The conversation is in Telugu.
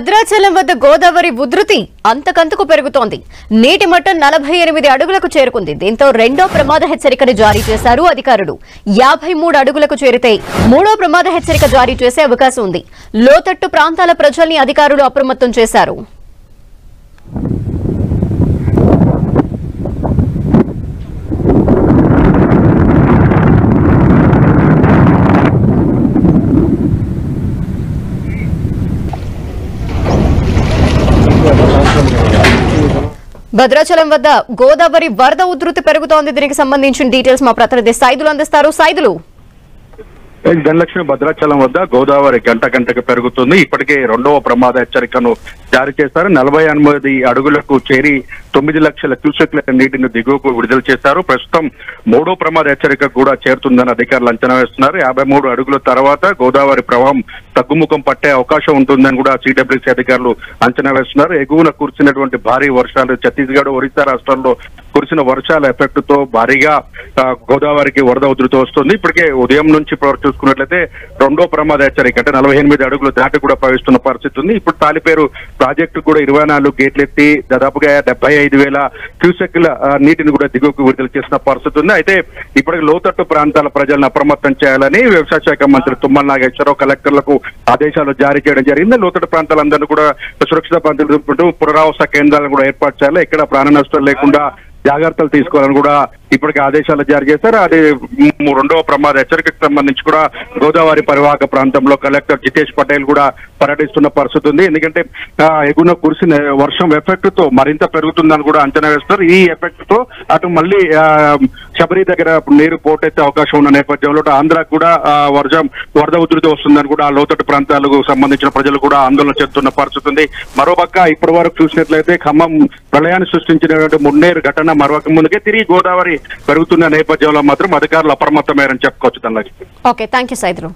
భద్రాచలం వద్ద గోదావరి ఉధృతి అంతకంతకు పెరుగుతోంది. నీటి మట్టం 48 అడుగులకు చేరుకుంది. దీంతో రెండో ప్రమాద హెచ్చరికను జారీ చేశారు అధికారులు. 53 అడుగులకు చేరితే మూడో ప్రమాద హెచ్చరిక జారీ చేసే అవకాశం ఉంది. లోతట్టు ప్రాంతాల ప్రజల్ని అధికారులు అప్రమత్తం చేశారు. భద్రాచలం వద్ద గోదావరి వరద ఉధృతి పెరుగుతోంది. దీనికి సంబంధించిన డీటెయిల్స్ మా ప్రతినిధి సైదులు అందిస్తారు. సైదులు, ధనలక్ష్మి, భద్రాచలం వద్ద గోదావరి గంట గంటకు పెరుగుతుంది. ఇప్పటికే రెండవ ప్రమాద హెచ్చరికను జారీ చేశారు. 48 అడుగులకు చేరి 9 లక్షల క్యూసెక్ల నీటిని దిగువకు విడుదల చేశారు. ప్రస్తుతం మూడో ప్రమాద హెచ్చరిక కూడా చేరుతుందని అధికారులు అంచనా వేస్తున్నారు. 53 అడుగుల తర్వాత గోదావరి ప్రవాహం తగ్గుముఖం పట్టే అవకాశం ఉంటుందని కూడా సిడబ్ల్యూసీ అధికారులు అంచనా వేస్తున్నారు. ఎగువన కురిసినటువంటి భారీ వర్షాలు, ఛత్తీస్గఢ్, ఒరిస్సా రాష్ట్రాల్లో కురిసిన వర్షాల ఎఫెక్ట్ తో భారీగా గోదావరికి వరద ఉధృతి వస్తుంది. ఇప్పటికే ఉదయం నుంచి చూసుకున్నట్లయితే రెండో ప్రమాద హెచ్చరిక అంటే 48 అడుగులు దాటి కూడా ప్రవహిస్తున్న పరిస్థితి ఉంది. ఇప్పుడు తాలిపేరు ప్రాజెక్టు కూడా 24 గేట్లెత్తి దాదాపుగా 75,000 క్యూసెక్ల నీటిని కూడా దిగువకు విడుదల చేసిన పరిస్థితి ఉంది. అయితే ఇప్పటికి లోతట్టు ప్రాంతాల ప్రజలను అప్రమత్తం చేయాలని వ్యవసాయ శాఖ మంత్రి తుమ్మల నాగేశ్వరరావు కలెక్టర్లకు ఆదేశాలు జారీ చేయడం జరిగింది. లోతట్టు ప్రాంతాలందరినీ కూడా సురక్షిత ప్రాంతాలు పునరావాస కేంద్రాలను కూడా ఏర్పాటు చేయాలి. ఎక్కడ ప్రాణ నష్టం లేకుండా జాగ్రత్తలు తీసుకోవాలని కూడా ఇప్పటికే ఆదేశాలు జారీ చేశారు. అది రెండవ ప్రమాద హెచ్చరికకు సంబంధించి కూడా గోదావరి పరివాహక ప్రాంతంలో కలెక్టర్ జితేష్ పటేల్ కూడా పర్యటిస్తున్న పరిస్థితి ఉంది. ఎందుకంటే ఎగున కురిసిన వర్షం ఎఫెక్ట్ తో మరింత పెరుగుతుందని కూడా అంచనా వేస్తారు. ఈ ఎఫెక్ట్ తో అటు మళ్ళీ శబరి దగ్గర నీరు పోటెత్తే అవకాశం ఉన్న నేపథ్యంలో ఆంధ్రాకు కూడా వరద ఉధృతి వస్తుందని కూడా ఆ లోతట్టు ప్రాంతాలకు సంబంధించిన ప్రజలు కూడా ఆందోళన చెందుతున్న పరిస్థితి ఉంది. మరోపక్క ఇప్పటి వరకు చూసినట్లయితే ఖమ్మం ప్రళయాన్ని సృష్టించినటువంటి మున్నేరు ఘటన మరొక ముందుకే తిరిగి గోదావరి పెరుగుతున్న నేపథ్యంలో మాత్రం అధికారులు అప్రమత్తమయ్యారని చెప్పుకోవచ్చు. Dhanalakshmi. Okay, thank you Saidulu.